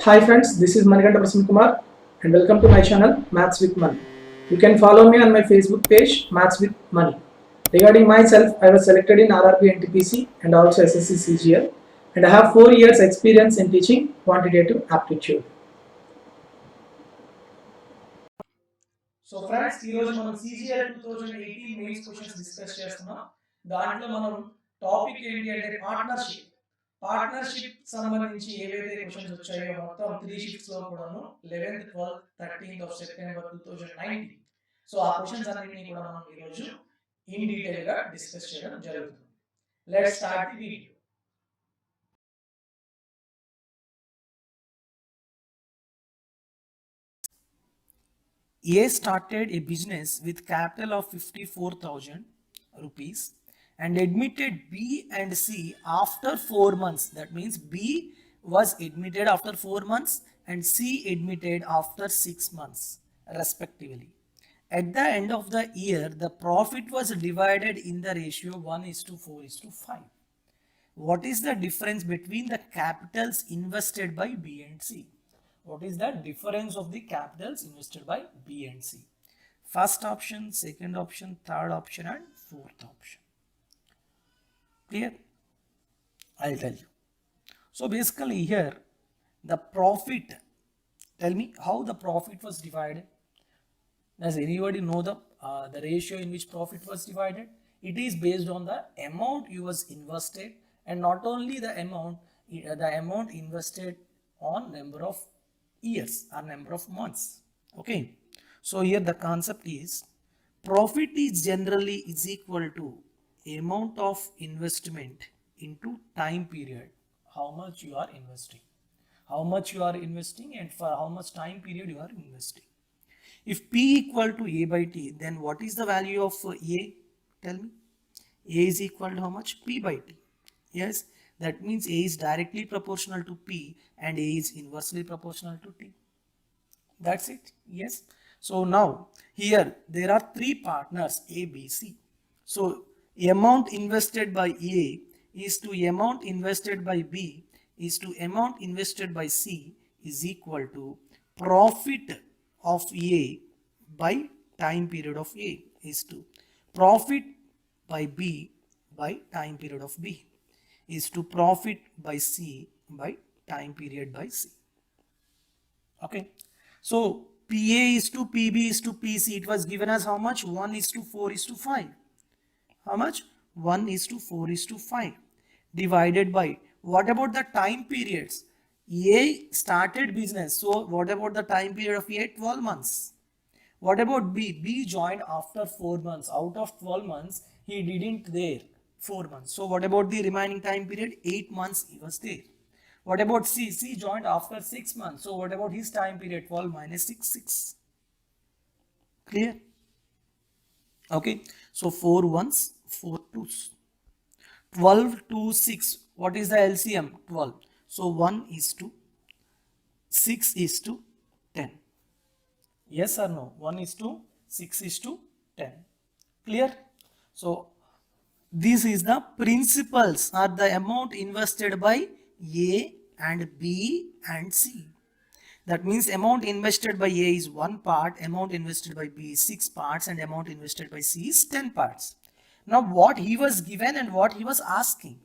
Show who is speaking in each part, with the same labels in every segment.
Speaker 1: Hi friends, this is Manikanta Prasanna Kumar and welcome to my channel Maths with Money. You can follow me on my Facebook page Maths with Money. Regarding myself, I was selected in RRB NTPC and also SSC CGL and I have 4 years experience in teaching quantitative aptitude. So friends ఈరోజు మనం CGL 2018 mains questions discuss చేస్తున్నాం. దాంట్లో మనం topic ఏంటి అంటే partnership సంబంధించి ఏవైతే questions వచ్చాయో మొత్తం 3 షిఫ్ట్స్ లో కూడాను 11th 12th 13th of September 2019. So ఆ క్వశ్చన్స్ అన్నిటిని కూడా మనం ఈ రోజు ఇన్ డీటెయిల్ గా డిస్కస్ చేయడం జరుగుతుంది. Let's start the video. A started a business with capital of 54,000 rupees and admitted B and C after 4 months. That means B was admitted after 4 months and C admitted after 6 months respectively. At the end of the year, the profit was divided in the ratio 1:4:5. What is the difference between the capitals invested by B and C? What is the difference of the capitals invested by B and C? First option, second option, third option and fourth option. Clear? I'll tell you. So basically here the profit, tell me how the profit was divided. Does anybody know the ratio in which profit was divided? It is based on the amount you was invested and not only the amount invested on number of years or number of months. Okay, so here the concept is profit is generally is equal to amount of investment into time period, how much you are investing, and for how much time period you are investing. If P equal to A by T, then what is the value of A? Tell me. A is equal to how much? P by T. Yes, that means A is directly proportional to P and A is inversely proportional to T. That's it. Yes. So now here there are 3 partners A, B, C. So amount invested by A is to amount invested by B is to amount invested by C is equal to profit of A by time period of A is to profit by B by time period of B is to profit by C by time period by C. Okay, so PA is to PB is to PC. It was given as how much? 1:4:5. How much? 1:4:5 divided by, what about the time periods? A started business, so what about the time period of A? 12 months. What about B? B joined after 4 months. Out of 12 months, he didn't there 4 months. So what about the remaining time period? 8 months he was there. What about C? C joined after 6 months. So what about his time period? 12 minus 6, 6. Clear? Okay. So 4 ones, 4 twos. 12 to 6. What is the LCM? 12. So 1:6:10. Yes or no? 1:6:10. Clear? So this is the principals or the amount invested by A and B and C. That means amount invested by A is 1 part, amount invested by B is 6 parts and amount invested by C is 10 parts. Now what he was given and what he was asking.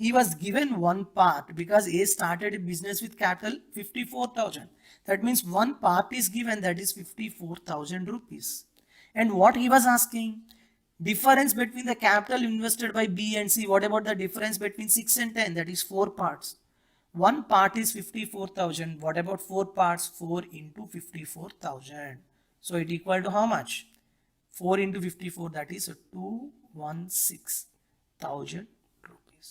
Speaker 1: He was given 1 part because A started a business with capital 54,000. That means 1 part is given, that is 54,000 rupees. And what he was asking? Difference between the capital invested by B and C. What about the difference between 6 and 10? That is 4 parts. 1 part is 54,000. What about 4 parts? 4 into 54,000. So it equal to how much? 4 into 54, that is 216,000 rupees.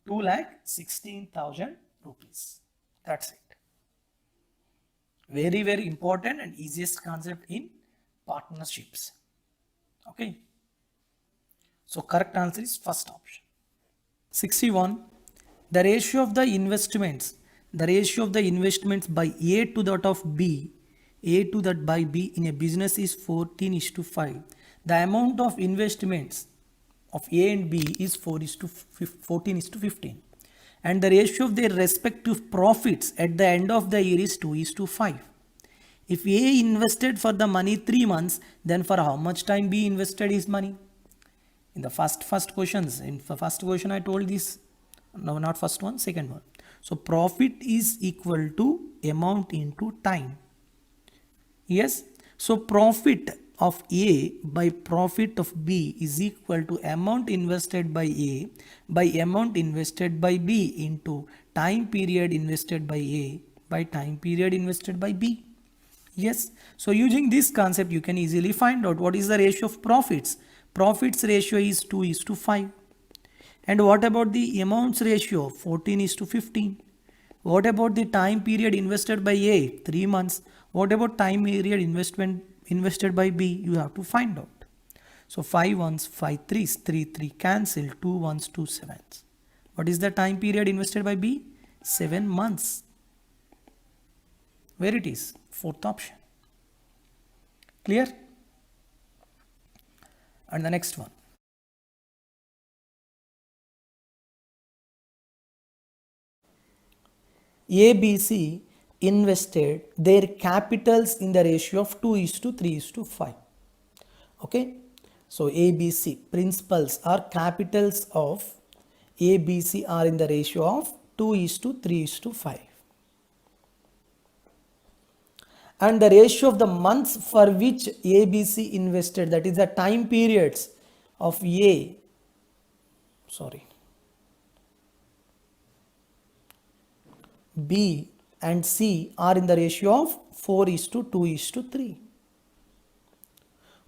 Speaker 1: 2,16,000 rupees. That's it. Very, very important and easiest concept in partnerships. Okay. So correct answer is first option. 61. The ratio of the investments by A to that of B, A to that by B in a business is 14:5. The amount of investments of A and B is 14:15. and the ratio of their respective profits at the end of the year is 2:5. If A invested for the money 3 months, then for how much time B invested his money? In the first questions, in the first question I told this, no, not first one, second one. So profit is equal to amount into time. Yes, so profit of A by profit of B is equal to amount invested by A by amount invested by B into time period invested by A by time period invested by B. Yes, so using this concept you can easily find out what is the ratio of profits. Profits ratio is 2:5. And what about the amounts ratio? 14:15. What about the time period invested by A? 3 months. What about time period invested by B? You have to find out. So 5 ones, 5 threes, 3 3 cancel, 2 ones, 2 sevens. What is the time period invested by B? 7 months. Where it is? Fourth option. Clear? And the next one. ABC invested their capitals in the ratio of 2:3:5. Okay. So ABC principals or capitals of ABC are in the ratio of 2:3:5. And the ratio of the months for which ABC invested, that is the time periods of B and C are in the ratio of 4:2:3.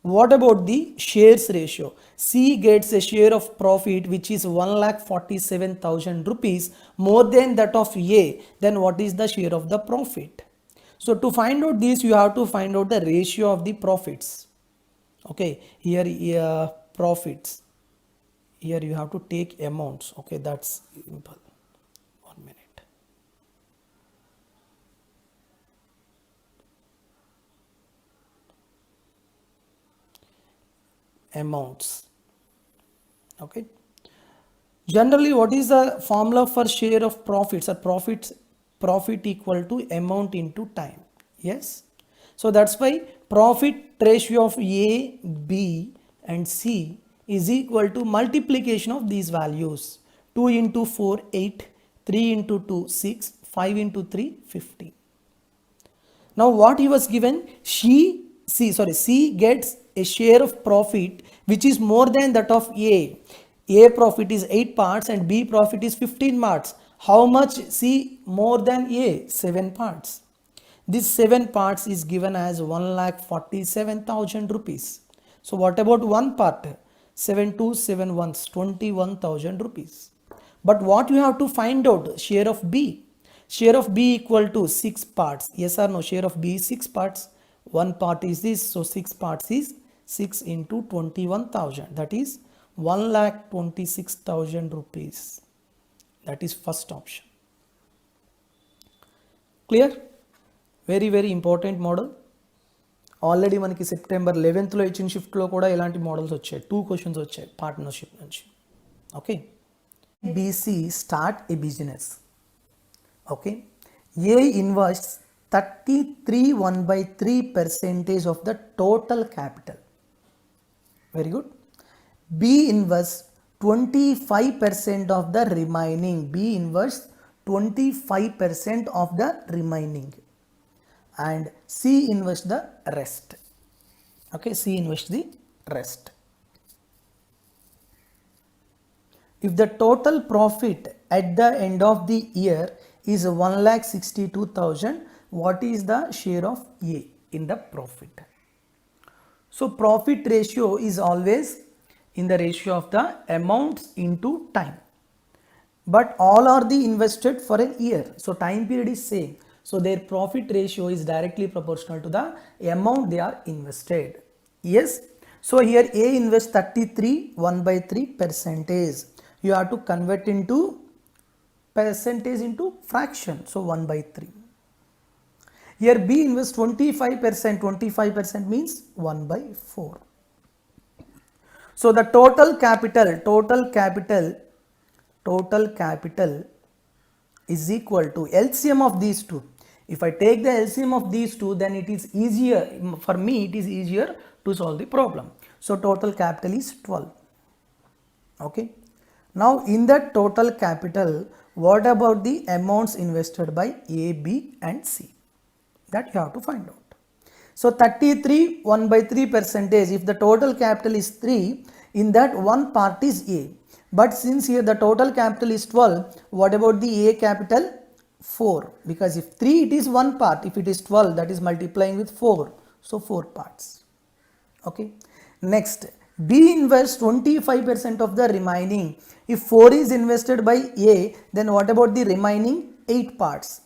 Speaker 1: What about the shares ratio? C gets a share of profit which is 1,47,000 rupees more than that of A. Then what is the share of the profit? So to find out this, you have to find out the ratio of the profits. Okay, here profits. Here you have to take amounts. Okay, that's simple. 1 minute. Amounts. Okay. Generally, what is the formula for share of profits? Or profit equal to amount into time. Yes. So that's why profit ratio of A, B and C is equal to multiplication of these values. 2 into 4, 8, 3 into 2, 6, 5 into 3, 15. Now what he was given, C gets a share of profit which is more than that of A. A profit is 8 parts and B profit is 15 parts. How much C more than A? 7 parts. This 7 parts is given as 1,47,000 rupees. So what about one part? 7 2 7 ones, 21,000 rupees. But what you have to find out? Share of B. Share of B equal to 6 parts. Yes or no? Share of B is 6 parts. One part is this. So 6 parts is 6 into 21,000. That is 1,26,000 rupees. That is first option. Clear? Very very important model. Already మనకి September 11th ఇచ్చిన షిఫ్ట్లో కూడా ఇలాంటి models వచ్చాయి. 2 questions వచ్చాయి partnership నుంచి. Okay. BC start A business. Okay. A invests 33.1/3% of the total capital. Very good. B invests 25% of the remaining. B invests 25% of the remaining. And C invests the rest. Okay, C invests the rest. If the total profit at the end of the year is 1,62,000, what is the share of A in the profit? So profit ratio is always in the ratio of the amounts into time. But all are the invested for a year. So time period is same. So their profit ratio is directly proportional to the amount they are invested. Yes. So here A invests 33.1/3%. You have to convert into percentage into fraction. So 1/3. Here B invests 25%. 25% means 1/4. So the total capital is equal to LCM of these two. If I take the LCM of these two, then it is easier, for me it is easier to solve the problem. So total capital is 12. Okay. Now in that total capital, what about the amounts invested by A, B and C? That you have to find out. So 33 1 by 3 percentage, if the total capital is 3, in that one part is A. But since here the total capital is 12, what about the A capital? 4. Because if 3 it is one part, if it is 12 that is multiplying with 4. So 4 parts. Okay. Next, B invests 25% of the remaining. If 4 is invested by A, then what about the remaining 8 parts?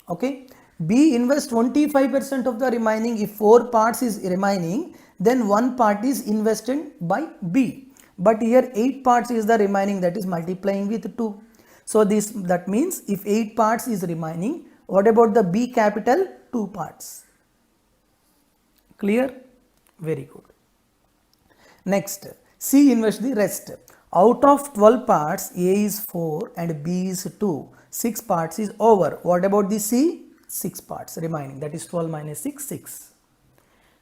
Speaker 1: Okay. B invests 25% of the remaining. If 4 parts is remaining, then 1 part is invested by B. But here 8 parts is the remaining, that is multiplying with 2. So that means if 8 parts is remaining, what about the B capital? 2 parts. Clear? Very good. Next, C invests the rest. Out of 12 parts, A is 4 and B is 2. 6 parts is over. What about the C? 6 parts remaining, that is 12 minus 6, 6.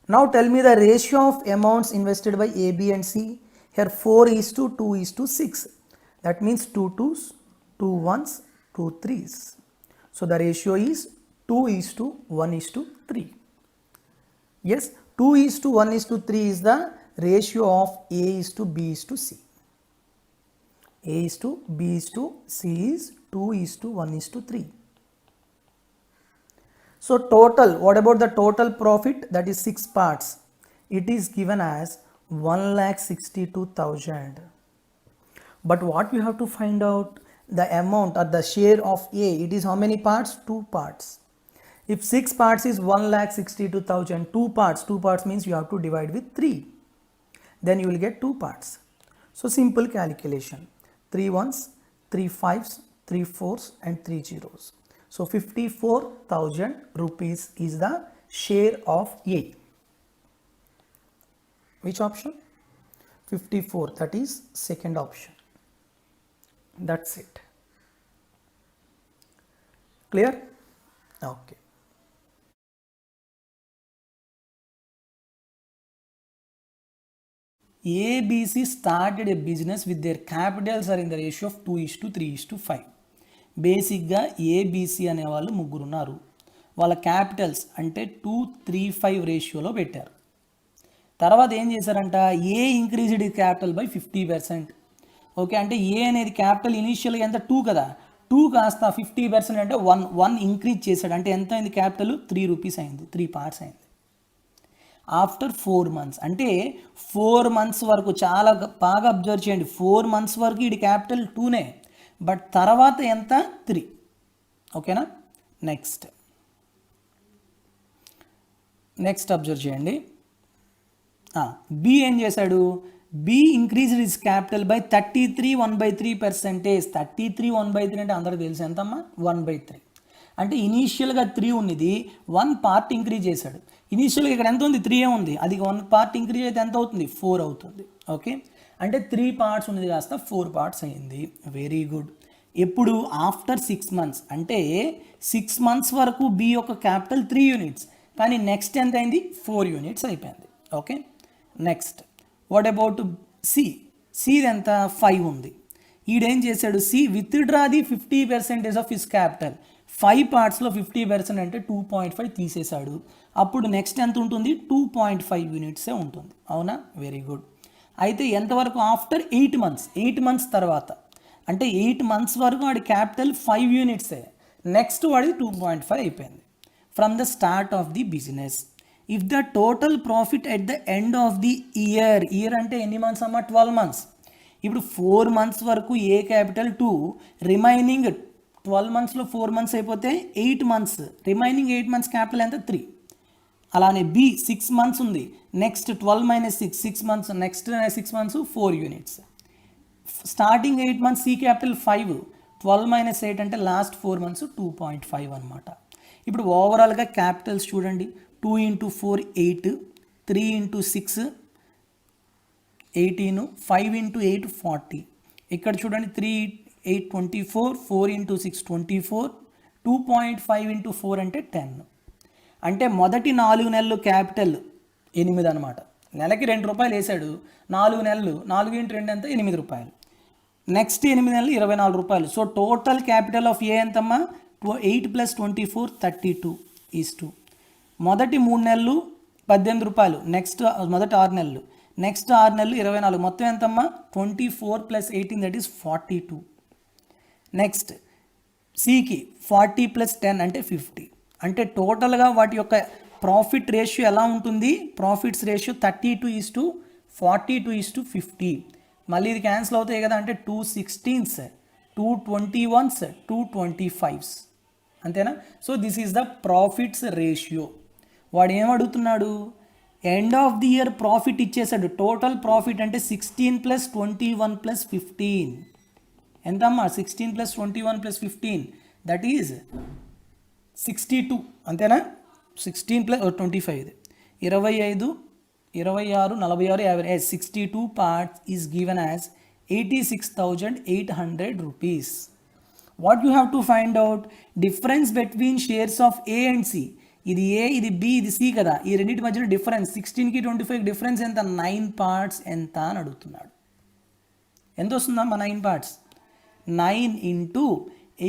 Speaker 1: Now tell me the ratio of amounts invested by A, B and C. Here 4 is to 2 is to 6. That means 2 2s, 2 1s, 2 3s. So the ratio is 2 is to 1 is to 3. Yes, 2 is to 1 is to 3 is the ratio of A is to B is to C. A is to B is to C is 2 is to 1 is to 3. So total, what about the total profit? That is 6 parts. It is given as 1,62,000. But what we have to find out, the amount or the share of A, it is how many parts? 2 parts. If 6 parts is 1,62,000, 2 parts means you have to divide with 3. Then you will get 2 parts. So simple calculation, 3 1s, 3 5s, 3 4s and 3 zeros. So 54,000 rupees is the share of A. Which option? 54, that is second option. That's it. Clear? Okay. ABC started a business with their capitals are in the ratio of 2:3:5. బేసిక్గా ABC అనేవాళ్ళు ముగ్గురు ఉన్నారు. వాళ్ళ Capitals అంటే 2:3:5 రేషియోలో పెట్టారు. తర్వాత ఏం చేశారంట, ఏ ఇంక్రీజ్డ్ క్యాపిటల్ బై 50%. ఓకే, అంటే ఏ అనేది క్యాపిటల్ ఇనీషియల్గా ఎంత 2 కదా, 2 కాస్త 50% అంటే 1 ఇంక్రీజ్ చేశాడు. అంటే ఎంత అయింది క్యాపిటల్? 3 రూపీస్ అయింది, 3 పార్ట్స్ అయింది. ఆఫ్టర్ 4 months, అంటే 4 months వరకు చాలా బాగా అబ్జర్వ్ చేయండి. 4 months వరకు ఇది క్యాపిటల్ 2నే, బట్ తర్వాత ఎంత? 3. ఓకేనా? నెక్స్ట్ అబ్జర్వ్ చేయండి. బి ఏం చేశాడు? Be increased his capital by 33 1/3%. 33 1/3 అంటే అందరికి తెలుసు ఎంతమ్మా? 1/3. అంటే ఇనీషియల్గా 3 ఉన్నది, 1 పార్ట్ ఇంక్రీజ్ చేశాడు. ఇనీషియల్గా ఇక్కడ ఎంత ఉంది? 3 ఉంది. అది 1 పార్ట్ ఇంక్రీజ్ అయితే ఎంత అవుతుంది? 4 అవుతుంది. ఓకే, అంటే 3 parts ఉన్నది కాస్త 4 parts అయింది. Very good. ఎప్పుడు? After 6 months. అంటే 6 months వరకు బి యొక్క క్యాపిటల్ 3 units, కానీ నెక్స్ట్ ఎంత అయింది? 4 units అయిపోయింది. Okay, next what about C? C ఎంత? 5 ఉంది. ఈడేం చేశాడు? C withdraw the 50% of his capital. 5 partsలో 50% అంటే 2.5 తీసేశాడు. అప్పుడు నెక్స్ట్ ఎంత ఉంటుంది? 2.5 units ఉంటుంది. అవునా? Very good. అయితే ఎంతవరకు? After 8 months. 8 months తర్వాత, అంటే 8 months వరకు వాడి క్యాపిటల్ 5 units. నెక్స్ట్ వాడి 2.5 అయిపోయింది. From the start of the business, if the total profit at the end of the year, year అంటే ఎన్ని మంత్స్ అమ్మా? 12 months. ఇప్పుడు 4 months వరకు ఏ క్యాపిటల్ 2, రిమైనింగ్ 12 monthsలో 4 months అయిపోతే 8 months, రిమైనింగ్ 8 months క్యాపిటల్ ఎంత? 3. అలానే బి 6 months ఉంది, next 12 minus 6, 6 months, next 6 months 4 units. Starting 8 months C capital 5, 12 minus 8 అంటే లాస్ట్ 4 months 2.5 అనమాట. ఇప్పుడు ఓవరాల్గా క్యాపిటల్స్ చూడండి, 2 into 4 8, 3 into 6 18, 5 into 8 40. ఇక్కడ చూడండి 3 824, 4 into 6 24, 2.5 into 4 అంటే 10. అంటే మొదటి 4 నెలలు క్యాపిటల్ 8 అనమాట. నెలకి 2 రూపాయలు వేసాడు, 4 నెలలు 4 into 2 ఎంత 8 రూపాయలు. నెక్స్ట్ 8 నెలలు 24 రూపాయలు. సో టోటల్ క్యాపిటల్ ఆఫ్ ఏ ఎంతమ్మా 8 + 24 32 ఈజ్ 2. మొదటి 3 నెలలు 18 రూపాయలు, నెక్స్ట్ మొదటి 6 నెలలు, నెక్స్ట్ 6 నెలలు 24, మొత్తం ఎంతమ్మా 24 + 18 దట్ ఈస్ 42. నెక్స్ట్ సికి 40 + 10 అంటే 50. అంటే టోటల్గా వాటి యొక్క ప్రాఫిట్ రేషియో ఎలా ఉంటుంది, ప్రాఫిట్స్ రేషియో 32:42:50. మళ్ళీ ఇది క్యాన్సిల్ అవుతాయి కదా, అంటే 2 16s 2 21s 2 25s అంతేనా. So this is the profits ratio. వాడు ఏం అడుగుతున్నాడు, end of the year profit ఇచ్చేసాడు. టోటల్ ప్రాఫిట్ అంటే 16 + 21 + 15 ఎంతమ్మా 16 + 21 + 15 దట్ ఈజ్ 62 అంతేనా. 16 + 25 25 26 46 50 62 parts is given as 86,800 rupees. What you have to find out, difference between shares of A and C. ఇది ఏ, ఇది B, ఇది సి కదా, ఈ రెండింటి మధ్యలో డిఫరెన్స్ 16కి 25 డిఫరెన్స్ ఎంత 9 parts ఎంత అని అడుగుతున్నాడు. ఎంత వస్తుందమ్మా 9 parts 9 into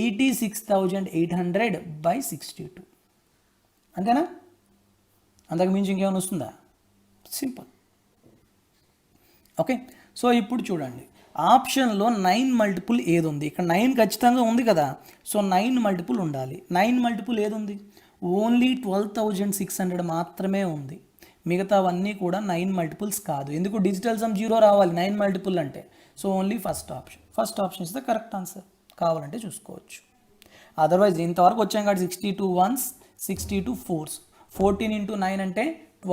Speaker 1: 86,800/62 అంతేనా. అంతకు మించి ఇంకేమైనా వస్తుందా, సింపుల్. ఓకే, సో ఇప్పుడు చూడండి ఆప్షన్లో 9 మల్టిపుల్ ఏది ఉంది, ఇక్కడ 9 ఖచ్చితంగా ఉంది కదా, సో 9 మల్టిపుల్ ఉండాలి. 9 మల్టిపుల్ ఏది ఉంది, ఓన్లీ 12,600 మాత్రమే ఉంది. మిగతావన్నీ కూడా 9 మల్టిపుల్స్ కాదు. ఎందుకు డిజిటల్ సమ్ 0 రావాలి 9 మల్టిపుల్ అంటే. So only first option is the correct answer. కావాలంటే చూసుకోవచ్చు. అదర్వైజ్ ఇంతవరకు వచ్చాం కాబట్టి 62 1s 62 4s 14 into 9 అంటే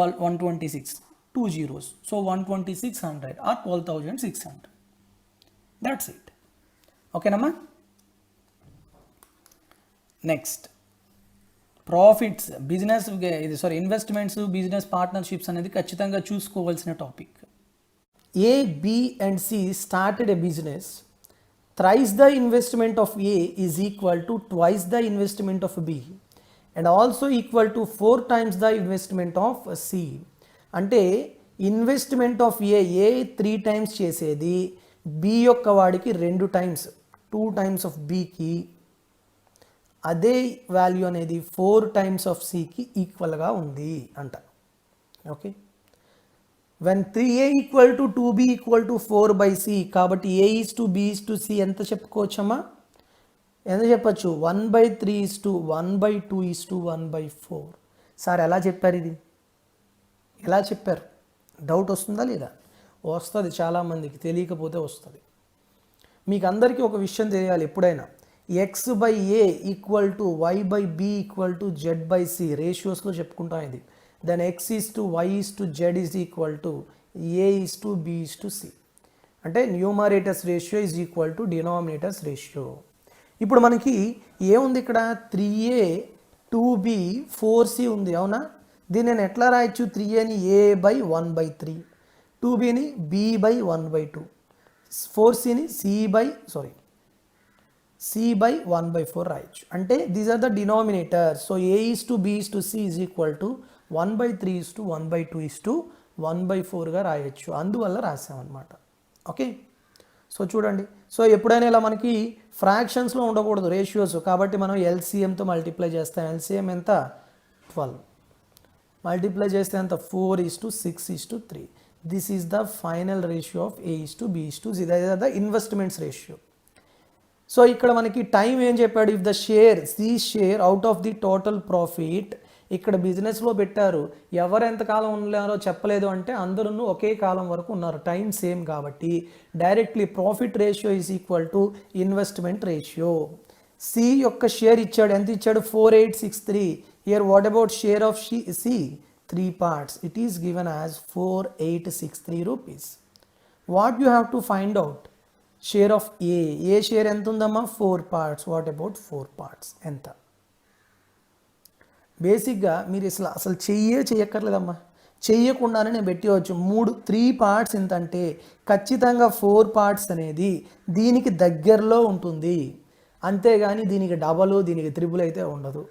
Speaker 1: 126 2 zeros. So 12600 or 12,600. That's it. ఓకేనమ్మా. Next profits business investments business partnerships అనేది ఖచ్చితంగా చూసుకోవాల్సిన topic.
Speaker 2: A, B and C started a business. Thrice the investment of A is equal to twice the investment of B and also equal to 4 times the investment of C. అంటే investment of A 3 times చేసేది, B యొక్క వాడికి 2 times 2 times of బికి, అదే value అనేది 4 times of సికి ఈక్వల్గా ఉంది అంట. Okay, when 3a equal to 2b equal to 4/c కాబట్టి a is to b is to c ఎంత చెప్పుకోవచ్చమ్మా, ఎంత చెప్పచ్చు 1/3 is to 1/2 is to 1/4. Sir ఎలా చెప్పారు, ఇది ఎలా చెప్పారు, డౌట్ వస్తుందా లేదా, వస్తుంది చాలామందికి, తెలియకపోతే వస్తుంది. మీకు అందరికీ ఒక విషయం తెలియాలి, ఎప్పుడైనా x/a equal to y/b equal to z/c రేషియోస్లో చెప్పుకుంటాం ఇది. then x is to y is to z is equal to a is to b is to c. అంటే numerators ratio is equal to denominators ratio. ఇప్పుడు మనకి ఏముంది ఇక్కడ 3a 2b 4c ఉంది అవునా. దీన్ని నేను ఎట్లా రాయొచ్చు, 3aని a/1/3, 2bని b/1/2, 4cని c/1/4 రాయొచ్చు. అంటే these are the denominator. So a is to b is to c is equal to 1/3 is to 1/2 is to 1/4గా రాయొచ్చు. అందువల్ల రాసామన్నమాట. ఓకే, సో చూడండి, సో ఎప్పుడైనా ఇలా మనకి ఫ్రాక్షన్స్లో ఉండకూడదు రేషియోస్, కాబట్టి మనం ఎల్సిఎంతో మల్టిప్లై చేస్తాం. ఎల్సిఎం ఎంత 12, మల్టిప్లై చేస్తే ఎంత 4 is to 6 is to 3. This is the final ratio of a is to b is to c. The investments ratio. So ఇక్కడ మనకి టైం ఏం చెప్పాడు, if the share out of the total profit. ఇక్కడ బిజినెస్లో పెట్టారు, ఎవరు ఎంతకాలం ఉన్నారో చెప్పలేదు, అంటే అందరూ ఒకే కాలం వరకు ఉన్నారు, టైం సేమ్ కాబట్టి directly profit ratio is equal to investment ratio. C యొక్క షేర్ ఇచ్చాడు, ఎంత ఇచ్చాడు 4863. Here what about share of C 3 parts. It is given as 4863 rupees. What you have to find out share of A share ఎంత ఉందమ్మా 4 parts. What about 4 parts ఎంత. బేసిక్గా మీరు అసలు చెయ్యక్కర్లేదమ్మా, చేయకుండానే నేను పెట్టవచ్చు 3 పార్ట్స్ ఎంత అంటే ఖచ్చితంగా 4 పార్ట్స్ అనేది దీనికి దగ్గరలో ఉంటుంది, అంతేగాని దీనికి డబల్ దీనికి త్రిబుల్ అయితే ఉండదు.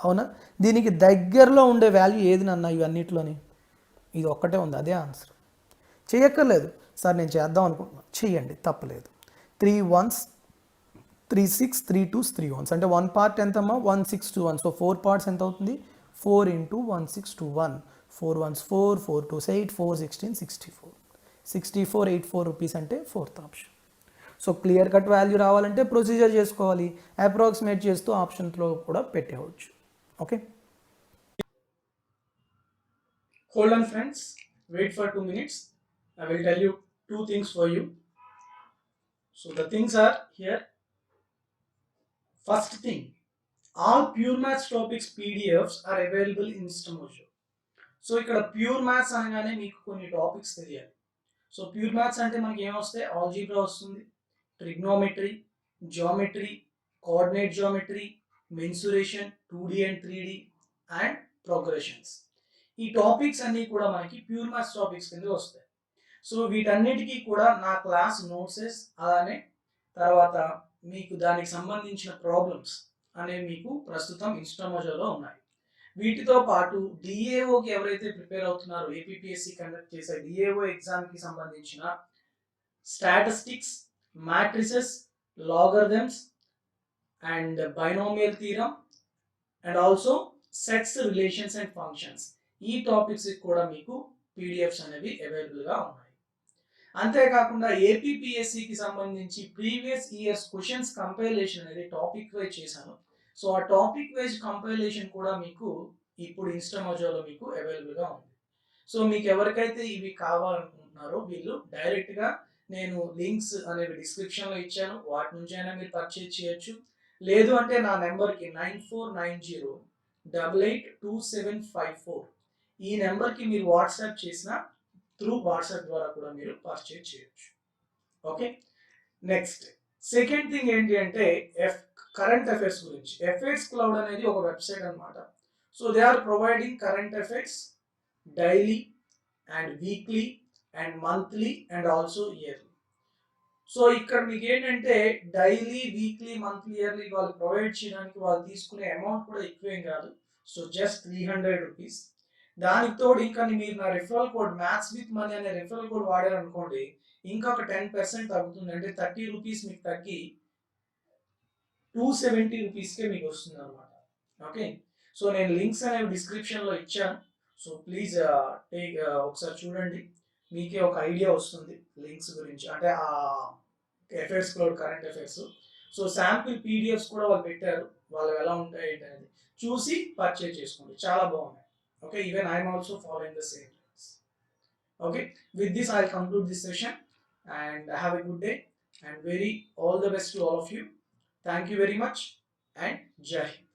Speaker 2: అవునా? దీనికి దగ్గరలో ఉండే వాల్యూ ఏది నన్న ఇవన్నిట్లోని? ఇది ఒక్కటే ఉంది, అదే ఆన్సర్. చేయక్కర్లేదు సార్ నేను చేద్దాం అనుకుంటున్నాను, చెయ్యండి తప్పలేదు. 3 1s 3 6 3 2s 3 1s అంటే 1 పార్ట్ ఎంతమ్మా 1621. సో 4 పార్ట్స్ ఎంత అవుతుంది 4 ఇంటూ 1621. 4 1s 4 4 2s 8 4 16 64 64 84 రూపీస్ అంటే fourth option. So clear cut value రావాలంటే ప్రొసీజర్ చేసుకోవాలి, అప్రాక్సిమేట్ చేస్తూ ఆప్షన్స్లో కూడా పెట్టేయవచ్చు. Okay,
Speaker 1: Hold on friends, wait for 2 minutes. I will tell you 2 things for you. So the things are here. First thing, all pure maths topics PDFs are available in Instamojo. So ఇక్కడ pure maths అనగానే మీకు కొన్ని topics తెలియాలి. So pure maths అంటే మనకి ఏమొస్తాయి, algebra వస్తుంది, trigonometry, geometry, coordinate geometry, mensuration 2D and 3D and progressions. ఈ టాపిక్స్ అన్నీ కూడా మనకి ప్యూర్ మ్యాథ్స్ టాపిక్స్ కింద వస్తాయి. సో వీటన్నిటికీ కూడా నా క్లాస్ నోట్సెస్ అలానే తర్వాత మీకు దానికి సంబంధించిన ప్రాబ్లమ్స్ అనేవి మీకు ప్రస్తుతం ఇన్స్టామోజోలో ఉన్నాయి. వీటితో పాటు డిఏఓకి ఎవరైతే ప్రిపేర్ అవుతున్నారో ఏపీపీఎస్సీ కండక్ట్ చేసే డిఏఓ ఎగ్జామ్కి సంబంధించిన statistics, matrices, logarithms and binomial theorem and also sets, relations and functions, ఈ టాపిక్స్ కూడా మీకు పీడిఎఫ్స్ అనేవి అవైలబుల్గా ఉన్నాయి. అంతేకాకుండా ఏపీపీఎస్సీకి సంబంధించి ప్రీవియస్ ఇయర్స్ క్వశ్చన్స్ కంపైలేషన్ అనేది టాపిక్ వైజ్ చేశాను. సో ఆ టాపిక్ వైజ్ కంపైలేషన్ కూడా మీకు ఇప్పుడు ఇన్స్టామోజోలో మీకు అవైలబుల్గా ఉంది. సో మీకు ఎవరికైతే ఇవి కావాలనుకుంటున్నారో వీళ్ళు డైరెక్ట్గా నేను లింక్స్ అనేవి డిస్క్రిప్షన్లో ఇచ్చాను, వాటి నుంచి అయినా మీరు పర్చేజ్ చేయొచ్చు. లేదు అంటే నా నెంబర్కి 9490882754 ఈ నెంబర్కి మీరు వాట్సాప్ చేసిన త్రూ వాట్సాప్ ద్వారా కూడా మీరు పర్చేజ్ చేయొచ్చు. ఓకే, నెక్స్ట్ సెకండ్ థింగ్ ఏంటి అంటే కరెంట్ అఫైర్స్ గురించి. ఎఫ్ఐఆర్స్ క్లౌడ్ అనేది ఒక వెబ్సైట్ అనమాట. So they are providing current affairs daily and weekly and monthly and also yearly. So ఇక్కడ మీకు ఏంటంటే డైలీ, వీక్లీ, మంత్లీ, ఇయర్లీ వాళ్ళు ప్రొవైడ్ చేయడానికి వాళ్ళు తీసుకునే అమౌంట్ కూడా ఎక్కువేం కాదు. So just 300 rupees. దానికి తోడు ఇంకా మీరు నా referral code maths with money అనే రిఫరల్ కోడ్ వాడారనుకోండి, ఇంకొక 10% తగ్గుతుంది. అంటే 30 రూపీస్ మీకు తగ్గి 270 రూపీస్కే మీకు వస్తుంది అనమాట. ఓకే, సో నేను లింక్స్ అనేవి డిస్క్రిప్షన్లో ఇచ్చాను. సో ప్లీజ్ ఒకసారి చూడండి, మీకే ఒక ఐడియా వస్తుంది లింక్స్ గురించి, అంటే ఆ affairs cloud current affairs. So sample PDFs కూడా వాళ్ళు పెట్టారు, వాళ్ళు ఎలా ఉంటాయి ఏంటి అనేది చూసి పర్చేజ్ చేసుకోండి, చాలా బాగున్నాయి. Okay, even I am also following the same rules. Okay, with this I'll conclude this session and have a good day and all the best to all of you. Thank you very much and Jai Hind.